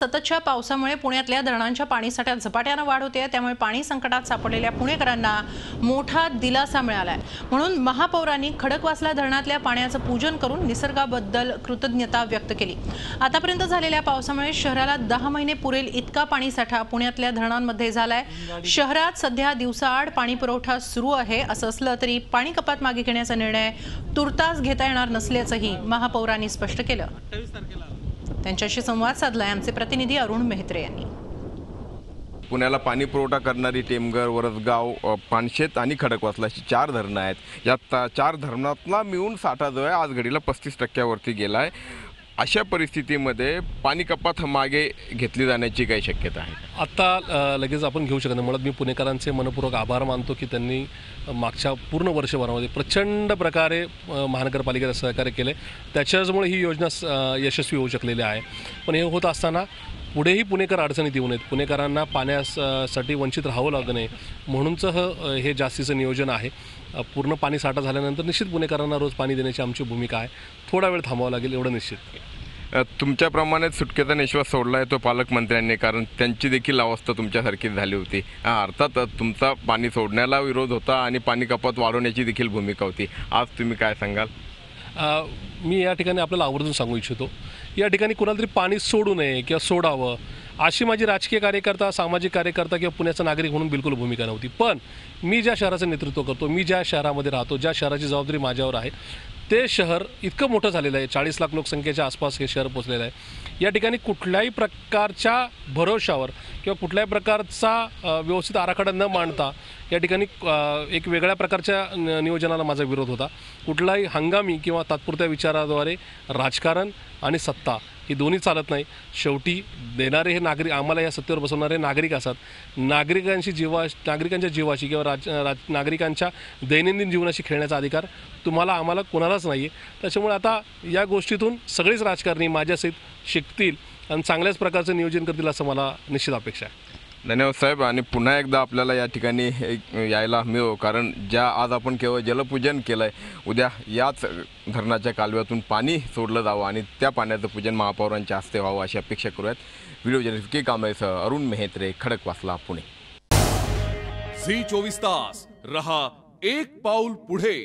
सततच्या पावसामुळे पुण्यातल्या धरणांच्या पाणीसाठ्यात झपाट्याने वाढ होते। त्यामुळे पाणी संकटात सापडलेल्या पुणेकरांना मोठा दिलासा मिळालाय। म्हणून महापौरांनी खडकवासला धरणातल्या पाण्याचं पूजन करून निसर्गाबद्दल कृतज्ञता व्यक्त केली। आतापर्यंत झालेल्या पावसामुळे शहराला 10 महिने पुरेल इतका पाणीसाठा पुण्यातल्या धरणांमध्ये झालाय। शहरात सध्या दिवसाआड पाणी पुरवठा सुरू आहे। असं असलं तरी पाणी कपात मागे घेण्याचा निर्णय तुर्तास घेता येणार नसल्याचंही महापौरांनी स्पष्ट केलं। त्यांच्याशी संवाद साधलाय आमचे प्रतिनिधी अरुण मेहत्रे यांनी। पुण्याला पाणी पुरवठा करणारी टेमघर, वरसगाव, पानशेत आणि खडकवासला अशी 4 धरणं आहेत। या 4 धरणातला मिळून साठा जो आहे आज घडीला 35% गेलाय। अशा परिस्थितीमध्ये पाणी कपात मागे घेतली जाण्याची काही शक्यता आहे? आता लगेच आपण घेऊ शकत नाही। मुळात मी पुणेकरांचे मनपूर्वक आभार मानतो की त्यांनी मागच्या पूर्ण वर्षभरामध्ये प्रचंड प्रकारे महानगरपालिकेला सहकार्य केले। त्याच्यामुळे ही योजना यशस्वी होऊ शकलेली आहे। पण हे होत असताना पुढेही पुणेकर अडचणीत येऊ नयेत, पुणेकरांना पाण्यासाठी वंचित राहावं लागू नये म्हणूनच हे जास्तीचं नियोजन आहे। पूर्ण पाणी साठा झाल्यानंतर निश्चित पुणेकरांना रोज पाणी देण्याची आमची भूमिका आहे। थोडा वेळ थांबावं लागेल एवढं निश्चित। तुमच्याप्रमाणे सुटकेचा निश्वास सोडला आहे तो पालकमंत्र्यांनी, कारण त्यांची देखील अवस्था तुमच्यासारखीच झाली होती। अर्थात तुमचा पाणी सोडण्याला विरोध होता आणि पाणी कपात वाढवण्याची देखील भूमिका होती। आज तुम्ही काय सांगाल? मी या ठिकाणी आपल्याला आवर्जून सांगू इच्छितो, या ठिकाणी कुणाला तरी पाणी सोडू नये किंवा सोडावं अशी माझी राजकीय कार्यकर्ता, सामाजिक कार्यकर्ता किंवा पुण्याचा नागरिक म्हणून बिलकुल भूमिका नव्हती। पण मी ज्या शहराचं नेतृत्व करतो, मी ज्या शहरामध्ये राहतो, ज्या शहराची जबाबदारी माझ्यावर आहे, ते शहर इतकं मोठं झालेलं आहे, 40 लाख लोकसंख्येच्या आसपास हे शहर पोचलेलं आहे। या ठिकाणी कुठल्याही प्रकारच्या भरोशावर किंवा कुठल्याही प्रकारचा व्यवस्थित आराखडा न मांडता या ठिकाणी एक वेगळ्या प्रकारच्या नियोजनाला माझा विरोध होता। कुठलाही हंगामी किंवा तात्पुरत्या विचाराद्वारे राजकारण आणि सत्ता ही दोन्ही चालत नाही। शेवटी देणारे हे नागरिक, आम्हाला या सत्तेवर बसवणारे नागरिक असतात। नागरिकांच्या जीवाशी किंवा नागरिकांच्या दैनंदिन जीवनाशी खेळण्याचा अधिकार तुम्हाला आम्हाला कोणालाच नाही आहे। त्याच्यामुळे आता या गोष्टीतून सगळेच राजकारणी माझ्यासहित शिकतील आणि चांगल्याच प्रकारचं नियोजन करतील असं मला निश्चित अपेक्षा आहे। धन्यवाद साहेब। आणि पुन्हा एकदा आपल्याला या ठिकाणी यायला मिळो, कारण आज आपण केवळ जलपूजन केलं आहे, उद्या याच धरणाच्या कालव्यातून पाणी सोडलं जावं आणि त्या पाण्याचं पूजन महापौरांच्या हस्ते व्हावं अशी अपेक्षा करूयात। व्हिडिओ जर्नलिस्ट के कांबळेसह अरुण मेहत्रे, खडकवासला, पुणे। झी 24 तास रहा एक पाऊल पुढे।